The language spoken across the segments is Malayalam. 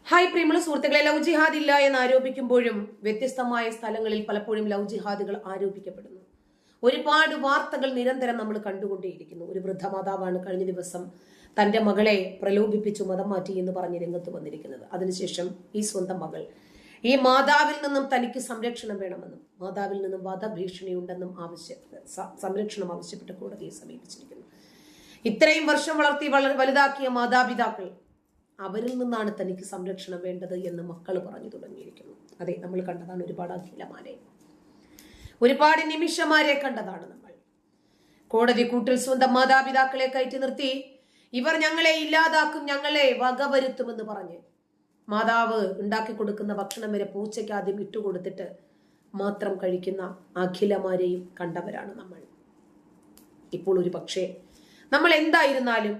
ഹായ് പ്രിയമുള്ള സുഹൃത്തുക്കളെ, ലവ് ജിഹാദ് ഇല്ല എന്ന് ആരോപിക്കുമ്പോഴും വ്യത്യസ്തമായ സ്ഥലങ്ങളിൽ പലപ്പോഴും ലവ് ജിഹാദുകൾ ആരോപിക്കപ്പെടുന്നു. ഒരുപാട് വാർത്തകൾ നിരന്തരം നമ്മൾ കണ്ടുകൊണ്ടേയിരിക്കുന്നു. ഒരു വൃദ്ധമാതാവാണ് കഴിഞ്ഞ ദിവസം തന്റെ മകളെ പ്രലോഭിപ്പിച്ചു മതം മാറ്റി എന്ന് പറഞ്ഞ് രംഗത്ത് വന്നിരിക്കുന്നത്. അതിനുശേഷം ഈ സ്വന്തം മകൾ ഈ മാതാവിൽ നിന്നും തനിക്ക് സംരക്ഷണം വേണമെന്നും മാതാവിൽ നിന്നും വധഭീഷണിയുണ്ടെന്നും സംരക്ഷണം ആവശ്യപ്പെട്ട് കോടതിയെ സമീപിച്ചിരിക്കുന്നു. ഇത്രയും വർഷം വളർത്തി വലുതാക്കിയ മാതാപിതാക്കൾ, അവരിൽ നിന്നാണ് തനിക്ക് സംരക്ഷണം വേണ്ടത് എന്ന് മക്കൾ പറഞ്ഞു തുടങ്ങിയിരിക്കുന്നു. അതെ, നമ്മൾ കണ്ടതാണ് ഒരുപാട് അഖിലമാരെ, ഒരുപാട് നിമിഷമാരെ കണ്ടതാണ് നമ്മൾ. കോടതി കൂട്ടിൽ സ്വന്തം മാതാപിതാക്കളെ കയറ്റി നിർത്തി ഇവർ ഞങ്ങളെ ഇല്ലാതാക്കും, ഞങ്ങളെ വകവരുത്തുമെന്ന് പറഞ്ഞ് മാതാവ് ഉണ്ടാക്കി കൊടുക്കുന്ന ഭക്ഷണം വരെ പൂച്ചയ്ക്ക് ആദ്യം ഇട്ടുകൊടുത്തിട്ട് മാത്രം കഴിക്കുന്ന അഖിലമാരെയും കണ്ടവരാണ് നമ്മൾ. ഇപ്പോൾ ഒരു പക്ഷേ നമ്മൾ എന്തായിരുന്നാലും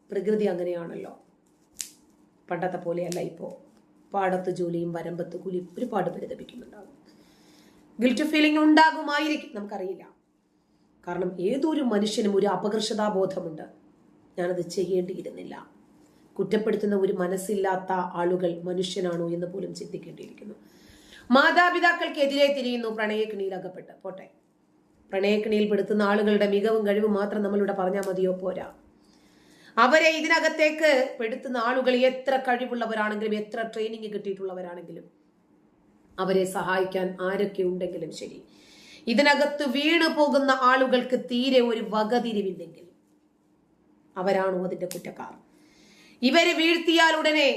പ്രകൃതി അങ്ങനെയാണല്ലോ, പണ്ടത്തെ പോലെയല്ല. ഇപ്പോൾ പാടത്ത് ജോലിയും വരമ്പത്ത് കൂലിയും ഒരുപാട് പരിതപിക്കുന്നുണ്ടാകും. ഗിൽറ്റ് ഫീലിംഗ് ഉണ്ടാകുമായിരിക്കും, നമുക്കറിയില്ല. കാരണം ഏതൊരു മനുഷ്യനും ഒരു അപകർഷതാബോധമുണ്ട്. ഞാനത് ചെയ്യേണ്ടിയിരുന്നില്ല. കുറ്റപ്പെടുത്തുന്ന ഒരു മനസ്സില്ലാത്ത ആളുകൾ മനുഷ്യനാണോ എന്ന് പോലും ചിന്തിക്കേണ്ടിയിരിക്കുന്നു. മാതാപിതാക്കൾക്കെതിരെ തിരിയുന്നു പ്രണയക്കിണിയിൽ അകപ്പെട്ട്. പോട്ടെ, പ്രണയക്കിണിയിൽ പെടുത്തുന്ന ആളുകളുടെ മികവും കഴിവും മാത്രം നമ്മളിവിടെ പറഞ്ഞാൽ മതിയോ? പോരാ. അവരെ ഇതിനകത്തേക്ക് പെടുത്തുന്ന ആളുകൾ എത്ര കഴിവുള്ളവരാണെങ്കിലും എത്ര ട്രെയിനിങ് കിട്ടിയിട്ടുള്ളവരാണെങ്കിലും അവരെ സഹായിക്കാൻ ആരൊക്കെ ഉണ്ടെങ്കിലും ശരി, ഇതിനകത്ത് വീണു പോകുന്ന ആളുകൾക്ക് തീരെ ഒരു വകതിരിവില്ലെങ്കിൽ അവരാണോ അതിന്റെ കുറ്റക്കാർ? ഇവരെ വീഴ്ത്തിയാൽ ഉടനെ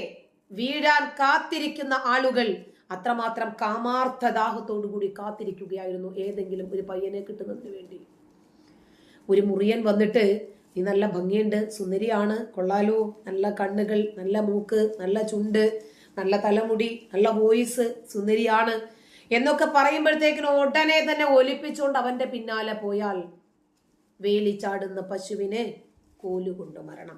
വീഴാൻ കാത്തിരിക്കുന്ന ആളുകൾ അത്രമാത്രം കാമാർത്ഥദാഹത്തോടു കൂടി കാത്തിരിക്കുകയായിരുന്നു ഏതെങ്കിലും ഒരു പയ്യനെ കിട്ടുന്നതിന് വേണ്ടി. ഒരു മുറിയൻ വന്നിട്ട് നീ നല്ല ഭംഗിയുണ്ട്, സുന്ദരിയാണ്, കൊള്ളാലോ, നല്ല കണ്ണുകൾ, നല്ല മൂക്ക്, നല്ല ചുണ്ട്, നല്ല തലമുടി, നല്ല വോയിസ്, സുന്ദരിയാണ് എന്നൊക്കെ പറയുമ്പോഴത്തേക്കിനും ഉടനെ തന്നെ ഒലിപ്പിച്ചുകൊണ്ട് അവന്റെ പിന്നാലെ പോയാൽ വേലി ചാടുന്ന പശുവിന് കോലുകൊണ്ട് മരണം.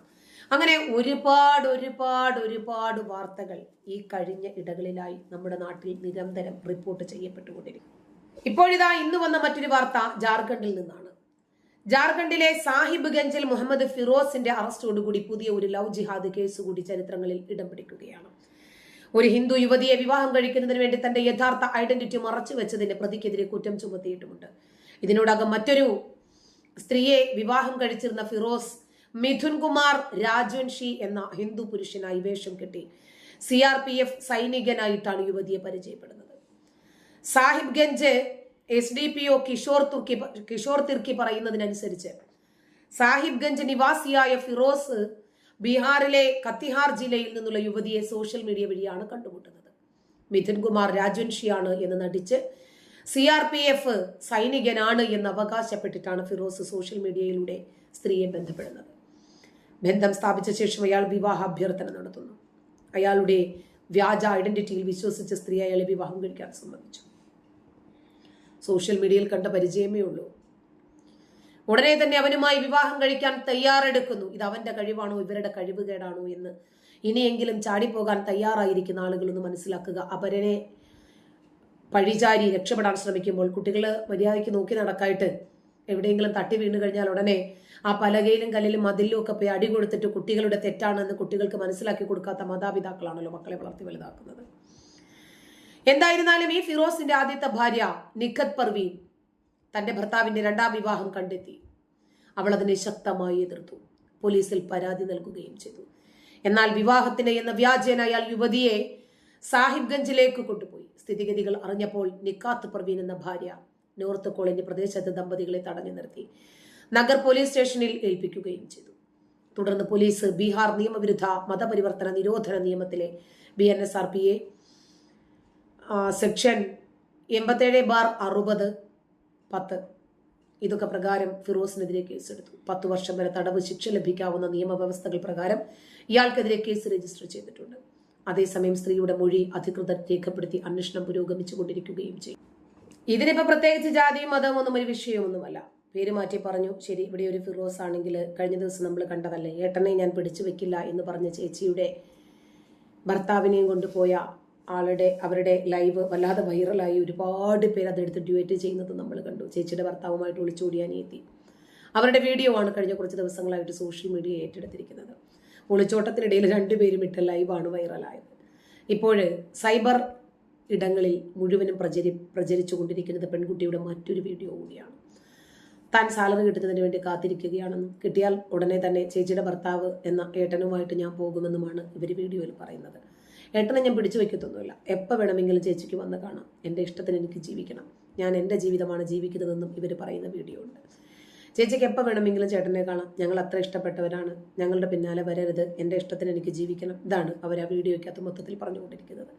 അങ്ങനെ ഒരുപാട് ഒരുപാട് ഒരുപാട് വാർത്തകൾ ഈ കഴിഞ്ഞ ഇടകളിലായി നമ്മുടെ നാട്ടിൽ നിരന്തരം റിപ്പോർട്ട് ചെയ്യപ്പെട്ടുകൊണ്ടിരിക്കും. ഇപ്പോഴിതാ ഇന്ന് വന്ന മറ്റൊരു വാർത്ത ജാർഖണ്ഡിൽ നിന്നാണ്. ജാർഖണ്ഡിലെ സാഹിബ് ഗഞ്ചിൽ മുഹമ്മദ് ഫിറോസിന്റെ അറസ്റ്റോടുകൂടി പുതിയ ഒരു ലവ് ജിഹാദ് കേസ് കൂടി ചരിത്രങ്ങളിൽ ഇടം പിടിക്കുകയാണ്. ഒരു ഹിന്ദു യുവതിയെ വിവാഹം കഴിക്കുന്നതിന് വേണ്ടി തന്റെ യഥാർത്ഥ ഐഡന്റിറ്റി മറച്ചു വെച്ചതിന്റെ പ്രതിക്കെതിരെ കുറ്റം ചുമത്തിയിട്ടുമുണ്ട്. ഇതിനോടകം മറ്റൊരു സ്ത്രീയെ വിവാഹം കഴിച്ചിരുന്ന ഫിറോസ് മിഥുൻ കുമാർ രാജ്വൻഷി എന്ന ഹിന്ദു പുരുഷനായി വേഷം കെട്ടി CRPF സൈനികനായിട്ടാണ് യുവതിയെ പരിചയപ്പെടുന്നത്. സാഹിബ് ഗഞ്ച് SDPO കിഷോർ തിർക്കി പറയുന്നതിനനുസരിച്ച് സാഹിബ് ഗഞ്ച് നിവാസിയായ ഫിറോസ് ബീഹാറിലെ കത്തിഹാർ ജില്ലയിൽ നിന്നുള്ള യുവതിയെ സോഷ്യൽ മീഡിയ വഴിയാണ് കണ്ടുമുട്ടുന്നത്. മിഥുൻ കുമാർ രാജ്വൻഷിയാണ് എന്ന് നടിച്ച് CRPF സൈനികനാണ് എന്ന് അവകാശപ്പെട്ടിട്ടാണ് ഫിറോസ് സോഷ്യൽ മീഡിയയിലൂടെ സ്ത്രീയെ ബന്ധപ്പെടുന്നത്. ബന്ധം സ്ഥാപിച്ച ശേഷം അയാൾ വിവാഹ അഭ്യർത്ഥന നടത്തുന്നു. അയാളുടെ വ്യാജ ഐഡന്റിറ്റിയിൽ വിശ്വസിച്ച സ്ത്രീ അയാളെ വിവാഹം കഴിക്കാൻ സമ്മതിച്ചു. സോഷ്യൽ മീഡിയയിൽ കണ്ട പരിചയമേ ഉള്ളൂ. ഉടനെ തന്നെ അവനുമായി വിവാഹം കഴിക്കാൻ തയ്യാറെടുക്കുന്നു. ഇത് അവന്റെ കഴിവാണോ ഇവരുടെ കഴിവുകേടാണോ എന്ന് ഇനിയെങ്കിലും ചാടിപ്പോകാൻ തയ്യാറായിരിക്കുന്ന ആളുകളൊന്ന് മനസ്സിലാക്കുക. അവരെ പഴിചാരി രക്ഷപ്പെടാൻ ശ്രമിക്കുമ്പോൾ കുട്ടികൾ മര്യാദയ്ക്ക് നോക്കി നടക്കായിട്ട് എവിടെയെങ്കിലും തട്ടി വീണ് കഴിഞ്ഞാൽ ഉടനെ ആ പലകയിലും കല്ലിലും മതിലും ഒക്കെ പോയി അടി കൊടുത്തിട്ട് കുട്ടികളുടെ തെറ്റാണെന്ന് കുട്ടികൾക്ക് മനസ്സിലാക്കി കൊടുക്കാത്ത മാതാപിതാക്കളാണല്ലോ മക്കളെ വളർത്തി വലുതാക്കുന്നത്. എന്തായിരുന്നാലും ഈ ഫിറോസിന്റെ ആദ്യത്തെ ഭാര്യ നിഖത് പർവീൻ തന്റെ ഭർത്താവിന്റെ രണ്ടാം വിവാഹം കണ്ടെത്തി. അവൾ അതിനെ ശക്തമായി എതിർത്തു, പോലീസിൽ പരാതി നൽകുകയും ചെയ്തു. എന്നാൽ വിവാഹത്തിന് എന്ന വ്യാജേന അയാൾ യുവതിയെ സാഹിബ് ഗഞ്ചിലേക്ക് കൊണ്ടുപോയി. സ്ഥിതിഗതികൾ അറിഞ്ഞപ്പോൾ നിഖാത്ത് പർവീൻ എന്ന ഭാര്യ നോർത്ത് കോളനി പ്രദേശത്ത് ദമ്പതികളെ തടഞ്ഞു നിർത്തി നഗർ പോലീസ് സ്റ്റേഷനിൽ ഏൽപ്പിക്കുകയും ചെയ്തു. തുടർന്ന് പോലീസ് ബീഹാർ നിയമവിരുദ്ധ മതപരിവർത്തന നിരോധന നിയമത്തിലെ BNSRPA സെക്ഷൻ 87/60(10) ഇതൊക്കെ പ്രകാരം ഫിറോസിനെതിരെ കേസെടുത്തു. 10 വർഷം വരെ തടവ് ശിക്ഷ ലഭിക്കാവുന്ന നിയമവ്യവസ്ഥകൾ പ്രകാരം ഇയാൾക്കെതിരെ കേസ് രജിസ്റ്റർ ചെയ്തിട്ടുണ്ട്. അതേസമയം സ്ത്രീയുടെ മൊഴി അധികൃതർ രേഖപ്പെടുത്തി അന്വേഷണം പുരോഗമിച്ചുകൊണ്ടിരിക്കുകയും ചെയ്യും. ഇതിനിപ്പോ പ്രത്യേകിച്ച് ജാതിയും മതവും ഒന്നും ഒരു വിഷയമൊന്നുമല്ല. പേര് മാറ്റി പറഞ്ഞു, ശരി. ഇവിടെ ഒരു ഫിറോസ് ആണെങ്കിൽ കഴിഞ്ഞ ദിവസം നമ്മൾ കണ്ടതല്ലേ, ഏട്ടനെ ഞാൻ പിടിച്ചു വെക്കില്ല എന്ന് പറഞ്ഞ ചേച്ചിയുടെ ഭർത്താവിനെയും കൊണ്ടുപോയ അവരുടെ ലൈവ് വല്ലാതെ വൈറലായി. ഒരുപാട് പേര് അതെടുത്ത് ഡ്യൂറ്റ് ചെയ്യുന്നത് നമ്മൾ കണ്ടു. ചേച്ചിയുടെ ഭർത്താവുമായിട്ട് ഒളിച്ചോടിയാൻ എത്തി. അവരുടെ വീഡിയോ ആണ് കഴിഞ്ഞ കുറച്ച് ദിവസങ്ങളായിട്ട് സോഷ്യൽ മീഡിയ ഏറ്റെടുത്തിരിക്കുന്നത്. ഒളിച്ചോട്ടത്തിനിടയിൽ രണ്ടുപേരും ഇട്ട ലൈവാണ് വൈറലായത്. ഇപ്പോൾ സൈബർ ഇടങ്ങളിൽ മുഴുവനും പ്രചരിച്ചുകൊണ്ടിരിക്കുന്നത് പെൺകുട്ടിയുടെ മറ്റൊരു വീഡിയോ കൂടിയാണ്. താൻ സാലറി കിട്ടുന്നതിന് വേണ്ടി കാത്തിരിക്കുകയാണെന്നും കിട്ടിയാൽ ഉടനെ തന്നെ ചേച്ചിയുടെ ഭർത്താവ് എന്ന ഏട്ടനുമായിട്ട് ഞാൻ പോകുമെന്നുമാണ് ഇവർ വീഡിയോയിൽ പറയുന്നത്. ഏട്ടനെ ഞാൻ പിടിച്ചു വയ്ക്കത്തൊന്നുമില്ല, എപ്പോൾ വേണമെങ്കിലും ചേച്ചിക്ക് വന്ന് കാണാം, എൻ്റെ ഇഷ്ടത്തിന് എനിക്ക് ജീവിക്കണം, ഞാൻ എൻ്റെ ജീവിതമാണ് ജീവിക്കുന്നതെന്നും ഇവർ പറയുന്ന വീഡിയോ ഉണ്ട്. ചേച്ചിക്ക് എപ്പോൾ വേണമെങ്കിലും ചേട്ടനെ കാണാം, ഞങ്ങൾ അത്ര ഇഷ്ടപ്പെട്ടവരാണ്, ഞങ്ങളുടെ പിന്നാലെ വരരുത്, എൻ്റെ ഇഷ്ടത്തിന് എനിക്ക് ജീവിക്കണം, ഇതാണ് അവർ ആ വീഡിയോയ്ക്കകത്ത് മൊത്തത്തിൽ പറഞ്ഞുകൊണ്ടിരിക്കുന്നത്.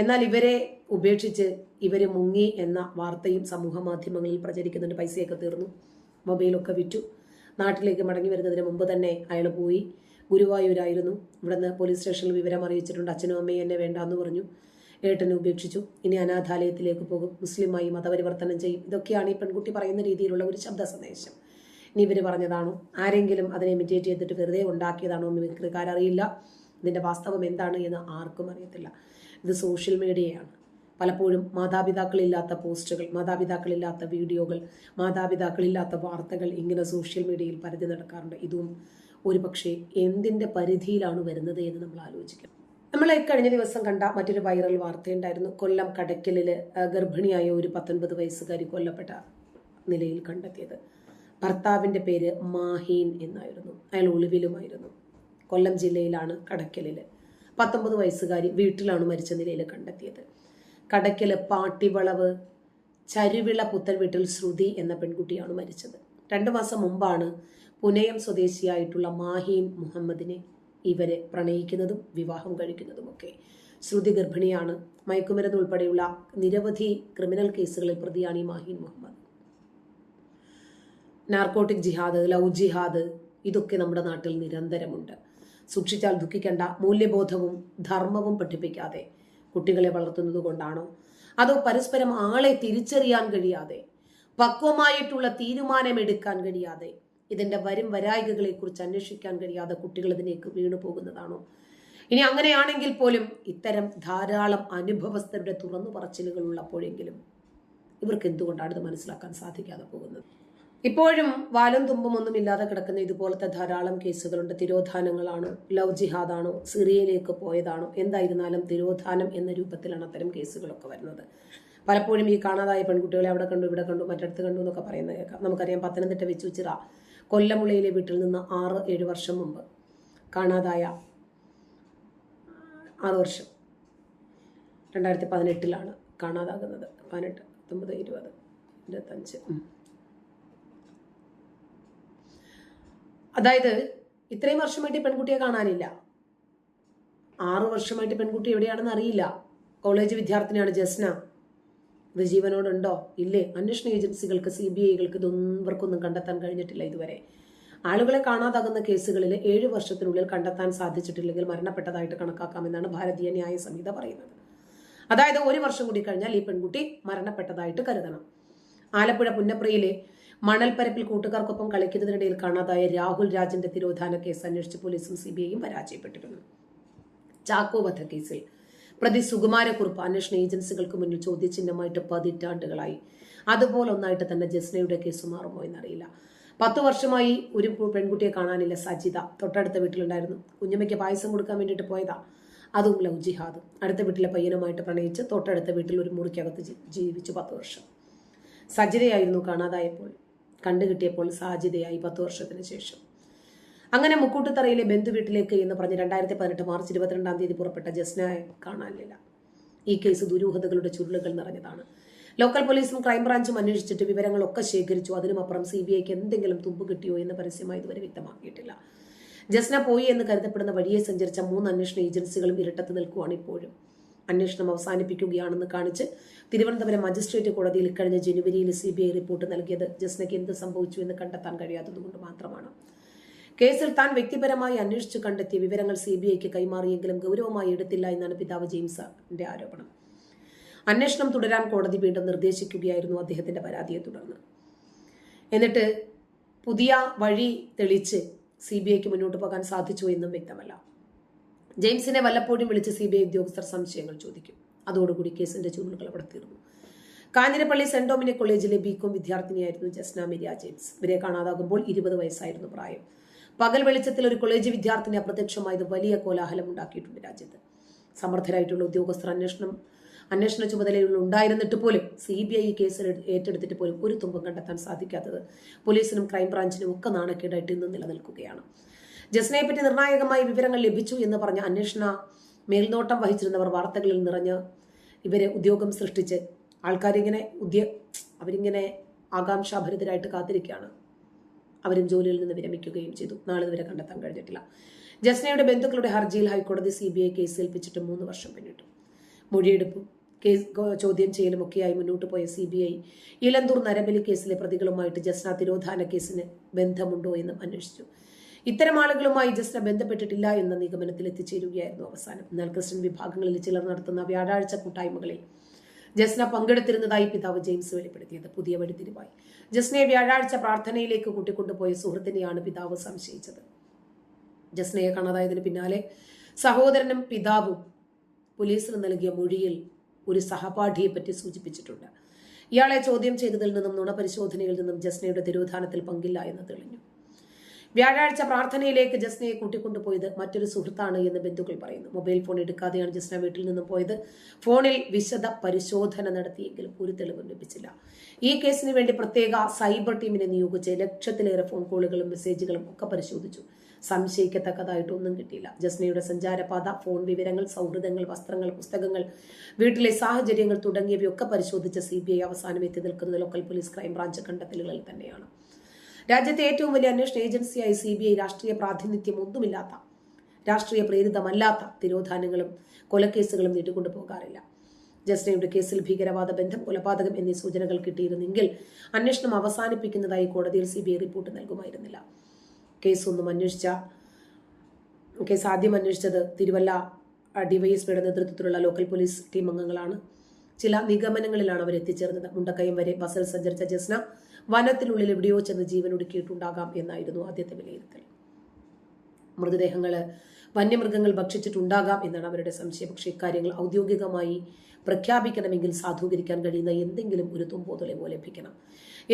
എന്നാൽ ഇവരെ ഉപേക്ഷിച്ച് ഇവർ മുങ്ങി എന്ന വാർത്തയും സമൂഹ മാധ്യമങ്ങളിൽ പ്രചരിക്കുന്നുണ്ട്. പൈസയൊക്കെ തീർന്നു, മൊബൈലൊക്കെ വിറ്റു, നാട്ടിലേക്ക് മടങ്ങി വരുന്നതിന് മുമ്പ് തന്നെ അയാൾ പോയി. ഗുരുവായൂരായിരുന്നു. ഇവിടുന്ന് പോലീസ് സ്റ്റേഷനിൽ വിവരം അറിയിച്ചിട്ടുണ്ട്. അച്ഛനും അമ്മയും എന്നെ വേണ്ടാന്ന് പറഞ്ഞു, ഏട്ടനെ ഉപേക്ഷിച്ചു, ഇനി അനാഥാലയത്തിലേക്ക് പോകും, മുസ്ലിമായി മതപരിവർത്തനം ചെയ്യും. ഇതൊക്കെയാണ് ഈ പെൺകുട്ടി പറയുന്ന രീതിയിലുള്ള ഒരു ശബ്ദ സന്ദേശം. ഇനി ഇവർ പറഞ്ഞതാണോ, ആരെങ്കിലും അതിനെ ഇമിറ്റേറ്റ് ചെയ്തിട്ട് വെറുതെ ഉണ്ടാക്കിയതാണോ മിമിക്രിക്കാരറിയില്ല. ഇതിൻ്റെ വാസ്തവം എന്താണ് എന്ന് ആർക്കും അറിയത്തില്ല. ഇത് സോഷ്യൽ മീഡിയയാണ്. പലപ്പോഴും മാതാപിതാക്കളില്ലാത്ത പോസ്റ്റുകൾ, മാതാപിതാക്കളില്ലാത്ത വീഡിയോകൾ, മാതാപിതാക്കളില്ലാത്ത വാർത്തകൾ ഇങ്ങനെ സോഷ്യൽ മീഡിയയിൽ പരതി നടക്കാറുണ്ട്. ഇതും ഒരു പക്ഷേ എന്തിൻ്റെ പരിധിയിലാണ് വരുന്നത് എന്ന് നമ്മൾ ആലോചിക്കണം. നമ്മൾ കഴിഞ്ഞ ദിവസം കണ്ട മറ്റൊരു വൈറൽ വാർത്തയുണ്ടായിരുന്നു. കൊല്ലം കടയ്ക്കലിൽ ഗർഭിണിയായ ഒരു 19 വയസ്സുകാരി കൊല്ലപ്പെട്ട നിലയിൽ കണ്ടെത്തിയത്. ഭർത്താവിൻ്റെ പേര് മാഹീൻ എന്നായിരുന്നു. അയാൾ ഒളിവിലുമായിരുന്നു. കൊല്ലം ജില്ലയിലാണ് കടയ്ക്കലിൽ 19 വയസ്സുകാരി വീട്ടിലാണ് മരിച്ച നിലയിൽ കണ്ടെത്തിയത്. കടയ്ക്കൽ പാട്ടിവളവ് ചരുവിള പുത്തൻ വീട്ടിൽ ശ്രുതി എന്ന പെൺകുട്ടിയാണ് മരിച്ചത്. 2 മാസം മുമ്പാണ് പുനയം സ്വദേശിയായിട്ടുള്ള മാഹീൻ മുഹമ്മദിനെ ഇവരെ പ്രണയിക്കുന്നതും വിവാഹം കഴിക്കുന്നതുമൊക്കെ. ശ്രുതി ഗർഭിണിയാണ്. മയക്കുമരുന്ന് ഉൾപ്പെടെയുള്ള നിരവധി ക്രിമിനൽ കേസുകളിൽ പ്രതിയാണ് ഈ മാഹീൻ മുഹമ്മദ്. നാർക്കോട്ടിക് ജിഹാദ്, ലവ് ജിഹാദ്, ഇതൊക്കെ നമ്മുടെ നാട്ടിൽ നിരന്തരമുണ്ട്. സൂക്ഷിച്ചാൽ ദുഃഖിക്കേണ്ട. മൂല്യബോധവും ധർമ്മവും പഠിപ്പിക്കാതെ കുട്ടികളെ വളർത്തുന്നത് കൊണ്ടാണോ, അതോ പരസ്പരം ആളെ തിരിച്ചറിയാൻ കഴിയാതെ, പക്വമായിട്ടുള്ള തീരുമാനമെടുക്കാൻ കഴിയാതെ, ഇതിൻ്റെ വരും വരായികകളെ കുറിച്ച് അന്വേഷിക്കാൻ കഴിയാതെ കുട്ടികൾ ഇതിലേക്ക് വീണു പോകുന്നതാണോ? ഇനി അങ്ങനെയാണെങ്കിൽ പോലും ഇത്തരം ധാരാളം അനുഭവസ്ഥരുടെ തുറന്നു പറച്ചിലുകൾ ഉള്ളപ്പോഴെങ്കിലും ഇവർക്ക് എന്തുകൊണ്ടാണ് ഇത് മനസ്സിലാക്കാൻ സാധിക്കാതെ പോകുന്നത്? ഇപ്പോഴും വാലും തുമ്പും ഒന്നും ഇല്ലാതെ കിടക്കുന്ന ഇതുപോലത്തെ ധാരാളം കേസുകളുണ്ട്. തിരോധാനങ്ങളാണോ, ലവ് ജിഹാദാണോ, സിറിയയിലേക്ക് പോയതാണോ, എന്തായിരുന്നാലും തിരോധാനം എന്ന രൂപത്തിലാണ് അത്തരം കേസുകളൊക്കെ വരുന്നത്. പലപ്പോഴും ഈ കാണാതായ പെൺകുട്ടികളെ അവിടെ കണ്ടു, ഇവിടെ കണ്ടു, മറ്റടുത്ത് കണ്ടു എന്നൊക്കെ പറയുന്നത് കേൾക്കാം. നമുക്കറിയാം, പത്തനംതിട്ട വെച്ചുച്ചിറ കൊല്ലമുളയിലെ വീട്ടിൽ നിന്ന് 6-7 വർഷം മുമ്പ് കാണാതായ 6 വർഷം 2018 കാണാതാകുന്നത്. 18, 19, 20, 25. അതായത് ഇത്രയും വർഷമായിട്ട് പെൺകുട്ടിയെ കാണാനില്ല. 6 വർഷമായിട്ട് പെൺകുട്ടി എവിടെയാണെന്ന് അറിയില്ല. കോളേജ് വിദ്യാർത്ഥിനിയാണ് ജസ്ന. ഇത് ജീവനോടുണ്ടോ ഇല്ലേ? അന്വേഷണ ഏജൻസികൾക്ക്, CBIകൾക്ക് ഇവർക്കൊന്നും കണ്ടെത്താൻ കഴിഞ്ഞിട്ടില്ല ഇതുവരെ. ആളുകളെ കാണാതാകുന്ന കേസുകളിൽ 7 വർഷത്തിനുള്ളിൽ കണ്ടെത്താൻ സാധിച്ചിട്ടില്ലെങ്കിൽ മരണപ്പെട്ടതായിട്ട് കണക്കാക്കാമെന്നാണ് ഭാരതീയ ന്യായ സംഹിത പറയുന്നത്. അതായത് 1 വർഷം കൂടി കഴിഞ്ഞാൽ ഈ പെൺകുട്ടി മരണപ്പെട്ടതായിട്ട് കരുതണം. ആലപ്പുഴ പുന്നപ്രയിലെ മണൽപ്പരപ്പിൽ കൂട്ടുകാർക്കൊപ്പം കളിക്കുന്നതിനിടയിൽ കാണാതായ രാഹുൽ രാജിന്റെ തിരോധാന കേസ് അന്വേഷിച്ച് പോലീസും CBIയും പരാജയപ്പെട്ടിരുന്നു. ചാക്കോ വധക്കേസിൽ പ്രതി സുകുമാരക്കുറുപ്പ് അന്വേഷണ ഏജൻസികൾക്ക് മുന്നിൽ ചോദ്യചിഹ്നമായിട്ട് 10 പതിറ്റാണ്ടുകളായി. അതുപോലെ ഒന്നായിട്ട് തന്നെ ജസ്നയുടെ കേസ് മാറുമോ എന്നറിയില്ല. 10 വർഷമായി ഒരു പെൺകുട്ടിയെ കാണാനില്ല. സജിത തൊട്ടടുത്ത വീട്ടിലുണ്ടായിരുന്നു. കുഞ്ഞമ്മയ്ക്ക് പായസം കൊടുക്കാൻ വേണ്ടിയിട്ട് പോയതാ. അതും ലവ് ജിഹാദ്. അടുത്ത വീട്ടിലെ പയ്യനുമായിട്ട് പ്രണയിച്ച് തൊട്ടടുത്ത വീട്ടിൽ ഒരു മുറിക്കകത്ത് ജീവിച്ചു 10 വർഷം. സജിതയായിരുന്നു കാണാതായപ്പോൾ. കണ്ടുകിട്ടിയപ്പോൾ സാജിതയായി 10 വർഷത്തിന് ശേഷം. അങ്ങനെ മുക്കൂട്ടുതറയിലെ ബന്ധുവീട്ടിലേക്ക് എന്ന് പറഞ്ഞ് 2018 മാർച്ച് 22 പുറപ്പെട്ട ജസ്നയെ കാണാനില്ല. ഈ കേസ് ദുരൂഹതകളുടെ ചുരുളുകൾ നിറഞ്ഞതാണ്. ലോക്കൽ പോലീസും ക്രൈംബ്രാഞ്ചും അന്വേഷിച്ചിട്ട് വിവരങ്ങളൊക്കെ ശേഖരിച്ചു. അതിനുമപ്പുറം CBIക്ക് എന്തെങ്കിലും തുമ്പ് കിട്ടിയോ എന്ന് പരസ്യമായി ഇതുവരെ വ്യക്തമാക്കിയിട്ടില്ല. ജസ്ന പോയി എന്ന് കരുതപ്പെടുന്ന വഴിയെ സഞ്ചരിച്ച 3 അന്വേഷണ ഏജൻസികളും ഇരട്ടത്ത് നിൽക്കുവാണ് ഇപ്പോഴും. അന്വേഷണം അവസാനിപ്പിക്കുകയാണെന്ന് കാണിച്ച് തിരുവനന്തപുരം മജിസ്ട്രേറ്റ് കോടതിയിൽ കഴിഞ്ഞ ജനുവരിയിൽ CBI റിപ്പോർട്ട് നൽകിയത് ജസ്നയ്ക്ക് എന്ത് സംഭവിച്ചു എന്ന് കണ്ടെത്താൻ കഴിയാത്തതുകൊണ്ട് മാത്രമാണ്. കേസിൽ താൻ വ്യക്തിപരമായി അന്വേഷിച്ചു കണ്ടെത്തിയ വിവരങ്ങൾ CBIക്ക് കൈമാറിയെങ്കിലും ഗൗരവമായി എടുത്തില്ല എന്നാണ് പിതാവ് ജെയിംസിന്റെ ആരോപണം. അന്വേഷണം തുടരാൻ കോടതി വീണ്ടും നിർദ്ദേശിക്കുകയായിരുന്നു അദ്ദേഹത്തിന്റെ പരാതിയെ തുടർന്ന്. എന്നിട്ട് പുതിയ വഴി തെളിച്ച് CBIക്ക് മുന്നോട്ട് പോകാൻ സാധിച്ചു എന്നും വ്യക്തമല്ല. ജെയിംസിനെ വല്ലപ്പോഴും വിളിച്ച് CBI ഉദ്യോഗസ്ഥർ സംശയങ്ങൾ ചോദിക്കും. അതോടുകൂടി കേസിന്റെ ചുരുളുകൾ അവിടെ തീർന്നു. കാഞ്ഞിരപ്പള്ളി സെന്റ് ഡൊമിനിക് കോളേജിലെ BCom വിദ്യാർത്ഥിനിയായിരുന്നു ജസ്ന മിരിയ ജെയിംസ്. ഇവരെ കാണാതാകുമ്പോൾ 20 വയസ്സായിരുന്നു പ്രായം. പകൽ വെളിച്ചത്തിൽ ഒരു കോളേജ് വിദ്യാർത്ഥിനി അപ്രത്യക്ഷമായത് വലിയ കോലാഹലം ഉണ്ടാക്കിയിട്ടുണ്ട് രാജ്യത്ത്. സമർത്ഥരായിട്ടുള്ള ഉദ്യോഗസ്ഥർ അന്വേഷണ ചുമതലയുള്ള ഉണ്ടായിരുന്നിട്ട് പോലും CBI കേസ് ഏറ്റെടുത്തിട്ട് പോലും ഒരു തുമ്പും കണ്ടെത്താൻ സാധിക്കാത്തത് പോലീസിനും ക്രൈംബ്രാഞ്ചിനും ഒക്കെ നാണക്കേടായിട്ട് ഇന്ന് നിലനിൽക്കുകയാണ്. ജസ്നയെ പറ്റി നിർണായകമായ വിവരങ്ങൾ ലഭിച്ചു എന്ന് പറഞ്ഞ അന്വേഷണ മേൽനോട്ടം വഹിച്ചിരുന്നവർ വാർത്തകളിൽ നിറഞ്ഞ് ഇവരെ ഉദ്യോഗം സൃഷ്ടിച്ച് അവരിങ്ങനെ ആകാംക്ഷാഭരിതരായിട്ട് കാത്തിരിക്കുകയാണ്. അവരും ജോലിയിൽ നിന്ന് വിരമിക്കുകയും ചെയ്തു. നാളെ വരെ കണ്ടെത്താൻ കഴിഞ്ഞിട്ടില്ല. ജസ്നയുടെ ബന്ധുക്കളുടെ ഹർജിയിൽ ഹൈക്കോടതി CBI കേസ് ഏൽപ്പിച്ചിട്ട് 3 വർഷം പിന്നിട്ടു. മൊഴിയെടുപ്പും കേസ് ചോദ്യം ചെയ്യലും ഒക്കെയായി മുന്നോട്ട് പോയ CBI ഇലന്തൂർ നരബലി കേസിലെ പ്രതികളുമായിട്ട് ജസ്ന തിരോധാന കേസിന് ബന്ധമുണ്ടോ എന്നും അന്വേഷിച്ചു. ഇത്തരം ആളുകളുമായി ജസ്ന ബന്ധപ്പെട്ടിട്ടില്ല എന്ന നിഗമനത്തിൽ എത്തിച്ചേരുകയായിരുന്നു അവസാനം. എന്നാൽ ക്രിസ്ത്യൻ വിഭാഗങ്ങളിൽ ചിലർ നടത്തുന്ന വ്യാഴാഴ്ച കൂട്ടായ്മകളിൽ ജസ്ന പങ്കെടുത്തിരുന്നതായി പിതാവ് ജെയിംസ് വെളിപ്പെടുത്തിയത് പുതിയ വഴിത്തിരിവായി. ജസ്നയെ വ്യാഴാഴ്ച പ്രാർത്ഥനയിലേക്ക് കൂട്ടിക്കൊണ്ടുപോയ സുഹൃത്തിനെയാണ് പിതാവ് സംശയിച്ചത്. ജസ്നയെ കാണാതായതിന് പിന്നാലെ സഹോദരനും പിതാവും പോലീസിന് നൽകിയ മൊഴിയിൽ ഒരു സഹപാഠിയെ പറ്റി സൂചിപ്പിച്ചിട്ടുണ്ട്. ഇയാളെ ചോദ്യം ചെയ്തതിൽ നിന്നും നുണപരിശോധനയിൽ നിന്നും ജസ്നയുടെ തിരോധാനത്തിൽ പങ്കില്ല എന്ന് തെളിഞ്ഞു. വ്യാഴാഴ്ച പ്രാർത്ഥനയിലേക്ക് ജസ്നയെ കൂട്ടിക്കൊണ്ടുപോയത് മറ്റൊരു സുഹൃത്താണ് എന്ന് ബന്ധുക്കൾ പറയുന്നു. മൊബൈൽ ഫോൺ എടുക്കാതെയാണ് ജസ്ന വീട്ടിൽ നിന്നും പോയത്. ഫോണിൽ വിശദ പരിശോധന നടത്തിയെങ്കിലും ഒരു തെളിവും ലഭിച്ചില്ല. ഈ കേസിന് വേണ്ടി പ്രത്യേക സൈബർ ടീമിനെ നിയോഗിച്ച് ലക്ഷത്തിലേറെ ഫോൺ കോളുകളും മെസ്സേജുകളും ഒക്കെ പരിശോധിച്ചു. സംശയിക്കത്തക്കതായിട്ടൊന്നും കിട്ടിയില്ല. ജസ്നയുടെ സഞ്ചാരപാത, ഫോൺ വിവരങ്ങൾ, സൗഹൃദങ്ങൾ, വസ്ത്രങ്ങൾ, പുസ്തകങ്ങൾ, വീട്ടിലെ സാഹചര്യങ്ങൾ തുടങ്ങിയവയൊക്കെ പരിശോധിച്ച CBI അവസാനം എത്തി നിൽക്കുന്നത് ലോക്കൽ പോലീസ് ക്രൈംബ്രാഞ്ച് കണ്ടെത്തലുകളിൽ തന്നെയാണ്. രാജ്യത്തെ ഏറ്റവും വലിയ അന്വേഷണ ഏജൻസിയായ CBI രാഷ്ട്രീയ പ്രാതിനിധ്യം ഒന്നുമില്ലാത്ത, രാഷ്ട്രീയ പ്രേരിതമല്ലാത്ത തിരോധാനങ്ങളും കൊലക്കേസുകളും നീട്ടിക്കൊണ്ടു പോകാറില്ല. ജസ്നയുടെ കേസിൽ ഭീകരവാദ ബന്ധം, കൊലപാതകം എന്നീ സൂചനകൾ കിട്ടിയിരുന്നെങ്കിൽ അന്വേഷണം അവസാനിപ്പിക്കുന്നതായി കോടതിയിൽ CBI റിപ്പോർട്ട് നൽകുമായിരുന്നില്ല. കേസ് ആദ്യം അന്വേഷിച്ചത് തിരുവല്ല DYSPയുടെ നേതൃത്വത്തിലുള്ള ലോക്കൽ പോലീസ് ടീം അംഗങ്ങളാണ്. ചില നിഗമനങ്ങളിലാണ് അവർ എത്തിച്ചേർന്നത്. മുണ്ടക്കയം വരെ ബസ്സിൽ സഞ്ചരിച്ച ജസ്ന വനത്തിനുള്ളിൽ എവിടെയോ ചെന്ന് ജീവനൊടുക്കിയിട്ടുണ്ടാകാം എന്നായിരുന്നു ആദ്യത്തെ വിലയിരുത്തൽ. മൃതദേഹങ്ങൾ വന്യമൃഗങ്ങൾ ഭക്ഷിച്ചിട്ടുണ്ടാകാം എന്നാണ് അവരുടെ സംശയം. പക്ഷേ ഇക്കാര്യങ്ങൾ ഔദ്യോഗികമായി പ്രഖ്യാപിക്കണമെങ്കിൽ സാധൂകരിക്കാൻ കഴിയുന്ന എന്തെങ്കിലും ഒരു തുമ്പോ തെളിവോ ലഭിക്കണം.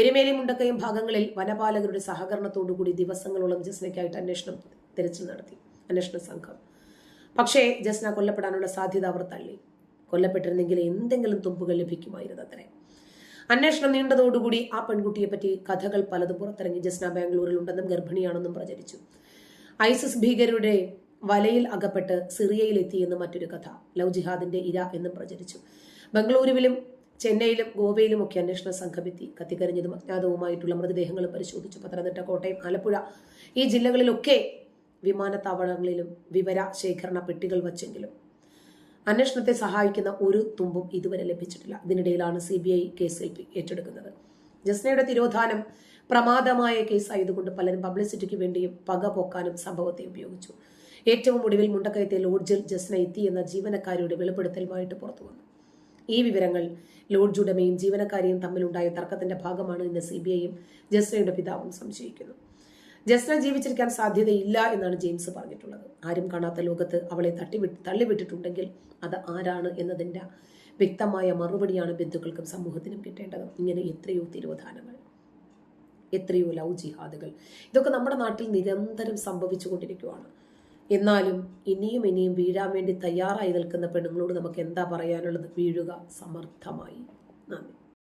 എരുമേലി, മുണ്ടക്കയം ഭാഗങ്ങളിൽ വനപാലകരുടെ സഹകരണത്തോടുകൂടി ദിവസങ്ങളോളം ജസ്നയ്ക്കായിട്ട് തിരച്ചിൽ നടത്തി അന്വേഷണ സംഘം. പക്ഷേ ജസ്ന കൊല്ലപ്പെടാനുള്ള സാധ്യത അവർ തള്ളി. കൊല്ലപ്പെട്ടിരുന്നെങ്കിൽ എന്തെങ്കിലും തുമ്പുകൾ ലഭിക്കുമായിരുന്നു അത്രേ. അന്വേഷണം നീണ്ടതോടുകൂടി ആ പെൺകുട്ടിയെ പറ്റി കഥകൾ പലതും പുറത്തിറങ്ങി. ജസ്ന ബാംഗ്ലൂരിൽ ഉണ്ടെന്നും ഗർഭിണിയാണെന്നും പ്രചരിച്ചു. ISIS ഭീകരരുടെ വലയിൽ അകപ്പെട്ട് സിറിയയിലെത്തിയെന്ന് മറ്റൊരു കഥ. ലവ് ജിഹാദിന്റെ ഇര എന്നും പ്രചരിച്ചു. ബംഗളൂരുവിലും ചെന്നൈയിലും ഗോവയിലും ഒക്കെ അന്വേഷണ സംഘം എത്തി. കത്തിക്കരിഞ്ഞതും അജ്ഞാതവുമായിട്ടുള്ള മൃതദേഹങ്ങളും പരിശോധിച്ചു. പത്തനംതിട്ട, കോട്ടയം, ആലപ്പുഴ ഈ ജില്ലകളിലൊക്കെ വിമാനത്താവളങ്ങളിലും വിവര ശേഖരണ പെട്ടികൾ വച്ചെങ്കിലും അന്വേഷണത്തെ സഹായിക്കുന്ന ഒരു തുമ്പും ഇതുവരെ ലഭിച്ചിട്ടില്ല. ഇതിനിടയിലാണ് CBI കേസ് ഏറ്റെടുക്കുന്നത്. ജസ്നയുടെ തിരോധാനം പ്രമാദമായ കേസായതുകൊണ്ട് പലരും പബ്ലിസിറ്റിക്ക് വേണ്ടിയും പക പോക്കാനും സംഭവത്തെ ഉപയോഗിച്ചു. ഏറ്റവും ഒടുവിൽ മുണ്ടക്കയത്തെ ലോഡ്ജിൽ ജസ്ന എത്തി എന്ന ജീവനക്കാരിയുടെ വെളിപ്പെടുത്തലുമായിട്ട് പുറത്തു വന്നു. ഈ വിവരങ്ങൾ ലോഡ്ജ് ഉടമയും ജീവനക്കാരിയും തമ്മിലുണ്ടായ തർക്കത്തിന്റെ ഭാഗമാണ് എന്ന് CBIയും ജസ്നയുടെ പിതാവും സംശയിക്കുന്നു. ജസ്ന ജീവിച്ചിരിക്കാൻ സാധ്യതയില്ല എന്നാണ് ജെയിംസ് പറഞ്ഞിട്ടുള്ളത്. ആരും കാണാത്ത ലോകത്ത് അവളെ തള്ളിവിട്ടിട്ടുണ്ടെങ്കിൽ അത് ആരാണ് എന്നതിന്റെ വ്യക്തമായ മറുപടിയാണ് ബന്ധുക്കൾക്കും സമൂഹത്തിനും കിട്ടേണ്ടത്. ഇങ്ങനെ എത്രയോ തിരോധാനങ്ങൾ, എത്രയോ ലവ് ജിഹാദുകൾ, ഇതൊക്കെ നമ്മുടെ നാട്ടിൽ നിരന്തരം സംഭവിച്ചുകൊണ്ടിരിക്കുകയാണ്. എന്നാലും ഇനിയും വീഴാൻ വേണ്ടി തയ്യാറായി നിൽക്കുന്ന പെണ്ണുങ്ങളോട് നമുക്ക് എന്താ പറയാനുള്ളത്? വീഴുക സമർത്ഥമായി. നന്ദി.